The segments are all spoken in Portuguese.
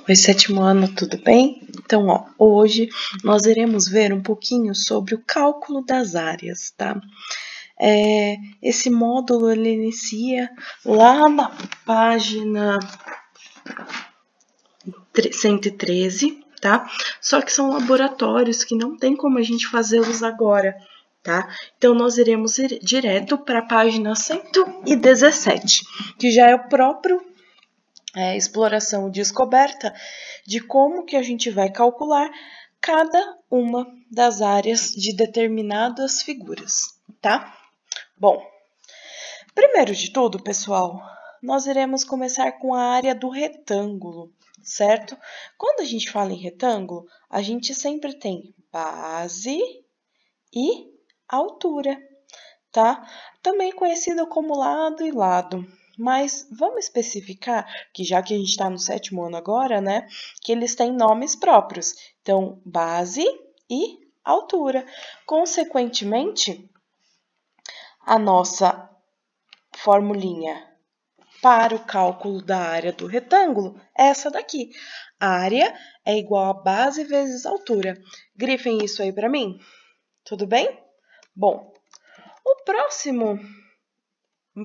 Oi, sétimo ano, tudo bem? Então, hoje nós iremos ver um pouquinho sobre o cálculo das áreas, tá? Esse módulo, ele inicia lá na página 113, tá? Só que são laboratórios que não tem como a gente fazê-los agora, tá? Então, nós iremos ir direto para a página 117, que já é o próprio exploração e descoberta de como que a gente vai calcular cada uma das áreas de determinadas figuras, tá? Bom, primeiro de tudo, pessoal, nós iremos começar com a área do retângulo, certo? Quando a gente fala em retângulo, a gente sempre tem base e altura, tá? Também conhecido como lado e lado. Mas vamos especificar que, já que a gente está no sétimo ano agora, né, que eles têm nomes próprios. Então, base e altura. Consequentemente, a nossa formulinha para o cálculo da área do retângulo é essa daqui. A área é igual a base vezes altura. Grifem isso aí para mim. Tudo bem? Bom, a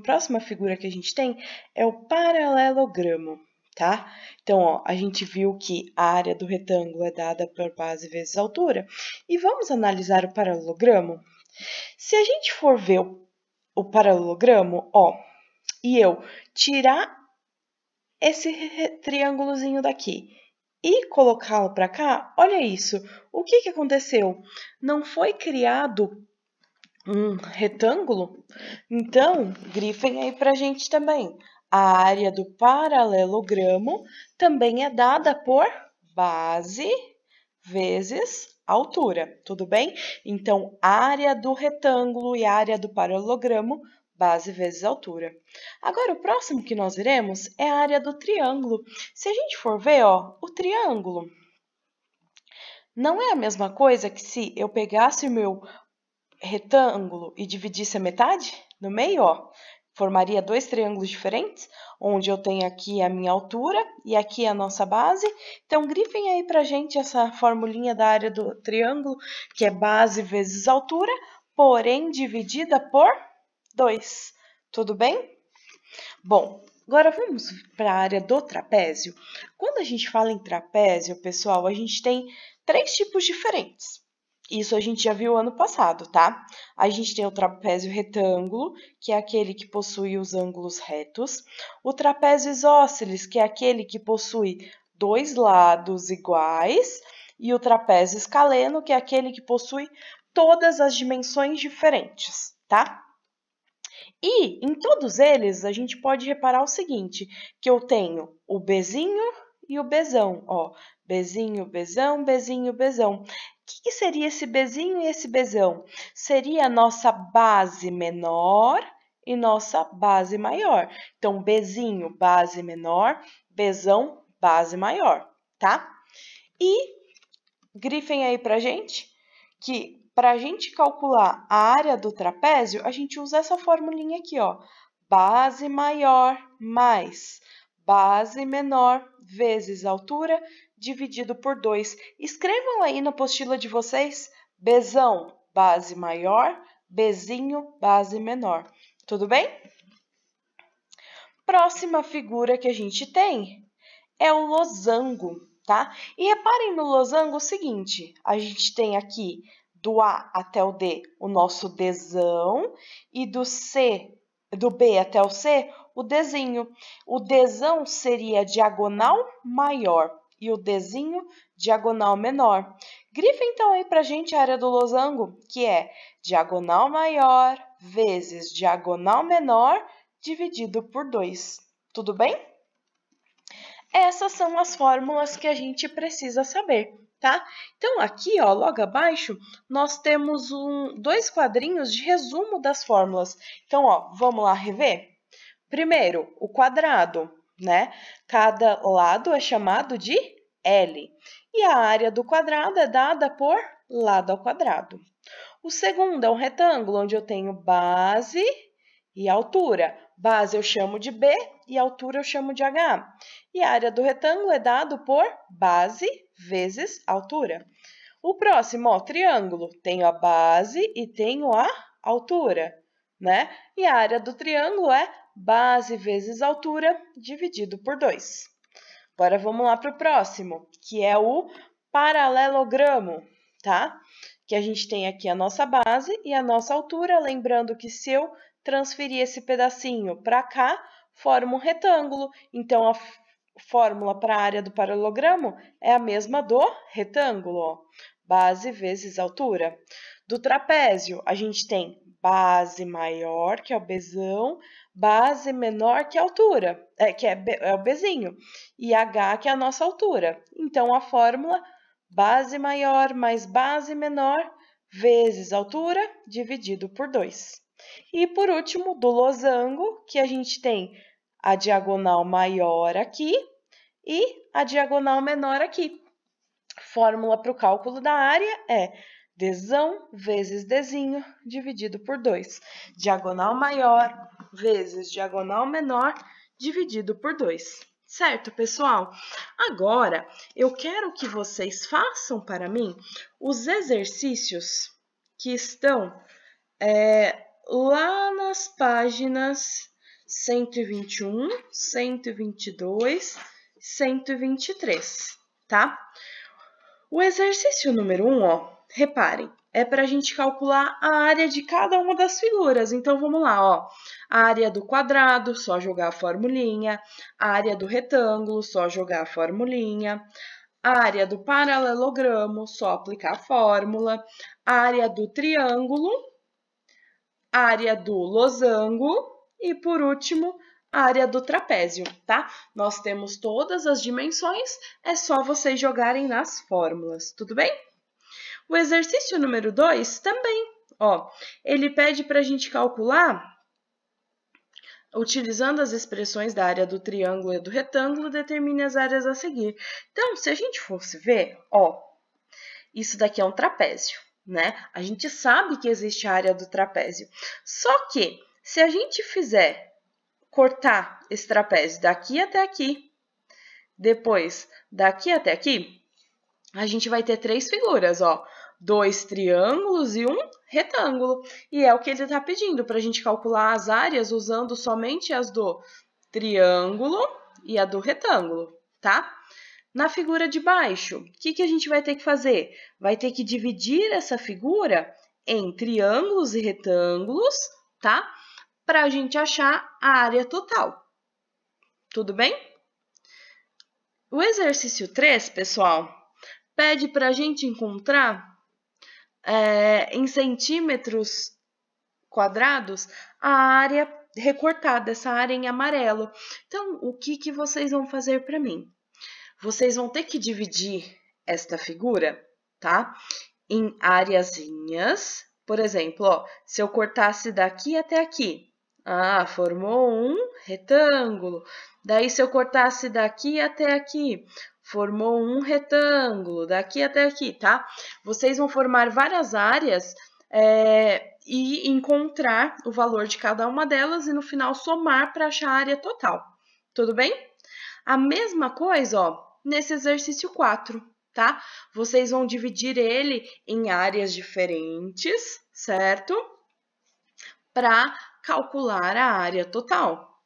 próxima figura que a gente tem é o paralelogramo, tá? Então, a gente viu que a área do retângulo é dada por base vezes altura. E vamos analisar o paralelogramo? Se a gente for ver o paralelogramo, e eu tirar esse triângulozinho daqui e colocá-lo para cá, olha isso. O que aconteceu? Não foi criado um retângulo? Então, grifem aí para a gente também. A área do paralelogramo também é dada por base vezes altura, tudo bem? Então, área do retângulo e área do paralelogramo, base vezes altura. Agora, o próximo que nós iremos é a área do triângulo. Se a gente for ver, o triângulo não é a mesma coisa que se eu pegasse o meu retângulo e dividisse a metade no meio, formaria dois triângulos diferentes, onde eu tenho aqui a minha altura e aqui a nossa base. Então, grifem aí pra gente essa formulinha da área do triângulo, que é base vezes altura, porém dividida por 2. Tudo bem? Bom, agora vamos para a área do trapézio. Quando a gente fala em trapézio, pessoal, a gente tem 3 tipos diferentes. Isso a gente já viu ano passado, tá? A gente tem o trapézio retângulo, que é aquele que possui os ângulos retos. O trapézio isósceles, que é aquele que possui 2 lados iguais. E o trapézio escaleno, que é aquele que possui todas as dimensões diferentes, tá? E em todos eles, a gente pode reparar o seguinte, que eu tenho o Bzinho e o Bzão, Bzinho, Bzão, Bzinho, Bzão. O que seria esse Bzinho e esse Bzão? Seria a nossa base menor e nossa base maior. Então, Bzinho, base menor, Bzão, base maior, tá? E grifem aí pra gente que para a gente calcular a área do trapézio, a gente usa essa formulinha aqui, base maior mais base menor vezes altura dividido por 2. Escrevam aí na apostila de vocês, Bzão, base maior, Bzinho, base menor. Tudo bem? Próxima figura que a gente tem é o losango, tá? E reparem no losango o seguinte, a gente tem aqui do A até o D o nosso Dzão e do B até o C, o Dzinho. O Dzão seria a diagonal maior e o Dzinho, diagonal menor. Grifa então aí pra gente a área do losango, que é diagonal maior vezes diagonal menor dividido por 2. Tudo bem? Essas são as fórmulas que a gente precisa saber, tá? Então, aqui, logo abaixo, nós temos 2 quadrinhos de resumo das fórmulas. Então, vamos lá rever? Primeiro, o quadrado, né? Cada lado é chamado de L. E a área do quadrado é dada por lado ao quadrado. O segundo é um retângulo, onde eu tenho base e altura. Base eu chamo de B e altura eu chamo de H. E a área do retângulo é dado por base vezes altura. O próximo, ó, triângulo, tenho a base e tenho a altura, né? E a área do triângulo é base vezes altura dividido por 2. Agora vamos lá para o próximo, que é o paralelogramo, tá? Que a gente tem aqui a nossa base e a nossa altura, lembrando que se eu transferir esse pedacinho para cá, forma um retângulo. Então, a fórmula para a área do paralelogramo é a mesma do retângulo, ó. Base vezes altura. Do trapézio, a gente tem base maior, que é o Bzão, base menor, que é a altura, que é o Bzinho, e H, que é a nossa altura. Então, a fórmula, base maior mais base menor, vezes altura, dividido por 2. E, por último, do losango, que a gente tem a diagonal maior aqui e a diagonal menor aqui. Fórmula para o cálculo da área é Dzão vezes Dzinho dividido por 2. Diagonal maior vezes diagonal menor dividido por 2. Certo, pessoal? Agora, eu quero que vocês façam para mim os exercícios que estão lá nas páginas 121, 122, 123, tá? O exercício número 1, ó, reparem, é para a gente calcular a área de cada uma das figuras. Então, vamos lá, ó. A área do quadrado, só jogar a formulinha. A área do retângulo, só jogar a formulinha. A área do paralelogramo, só aplicar a fórmula. A área do triângulo, a área do losango e, por último, a área do trapézio, tá? Nós temos todas as dimensões, é só vocês jogarem nas fórmulas, tudo bem? O exercício número 2 também, ó, ele pede para a gente calcular, utilizando as expressões da área do triângulo e do retângulo, determine as áreas a seguir. Então, se a gente fosse ver, ó, isso daqui é um trapézio, né? A gente sabe que existe a área do trapézio, só que se a gente fizer cortar esse trapézio daqui até aqui, depois daqui até aqui, a gente vai ter 3 figuras, ó, 2 triângulos e um retângulo. E é o que ele está pedindo, para a gente calcular as áreas usando somente as do triângulo e a do retângulo, tá? Na figura de baixo, o que a gente vai ter que fazer? Vai ter que dividir essa figura em triângulos e retângulos, tá? Para a gente achar a área total. Tudo bem? O exercício 3, pessoal, pede para a gente encontrar em centímetros quadrados a área recortada, essa área em amarelo. Então, o que vocês vão fazer para mim? Vocês vão ter que dividir esta figura, tá? Em areazinhas. Por exemplo, ó, se eu cortasse daqui até aqui, formou um retângulo. Daí, se eu cortasse daqui até aqui, formou um retângulo, daqui até aqui, tá? Vocês vão formar várias áreas e encontrar o valor de cada uma delas e no final somar para achar a área total. Tudo bem? A mesma coisa, ó, nesse exercício 4, tá? Vocês vão dividir ele em áreas diferentes, certo? Para calcular a área total.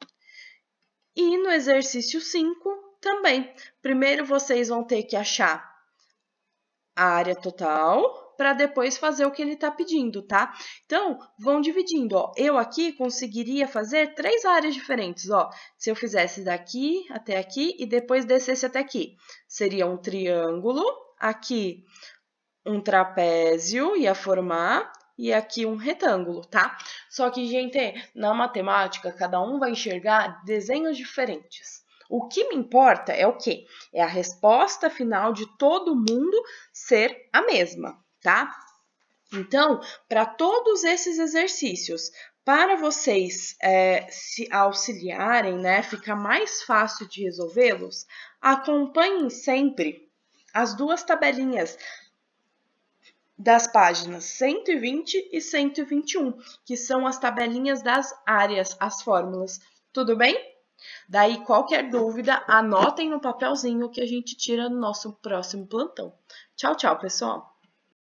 E no exercício 5 também. Primeiro vocês vão ter que achar a área total para depois fazer o que ele está pedindo, tá? Então, vão dividindo, ó. Eu aqui conseguiria fazer 3 áreas diferentes, ó. Se eu fizesse daqui até aqui e depois descesse até aqui. Seria um triângulo, aqui um trapézio ia formar e aqui um retângulo, tá? Só que, gente, na matemática, cada um vai enxergar desenhos diferentes. O que me importa é o quê? É a resposta final de todo mundo ser a mesma, tá? Então, para todos esses exercícios, para vocês se auxiliarem, né, ficar mais fácil de resolvê-los, acompanhem sempre as 2 tabelinhas das páginas 120 e 121, que são as tabelinhas das áreas, as fórmulas. Tudo bem? Daí, qualquer dúvida, anotem no papelzinho que a gente tira no nosso próximo plantão. Tchau, tchau, pessoal!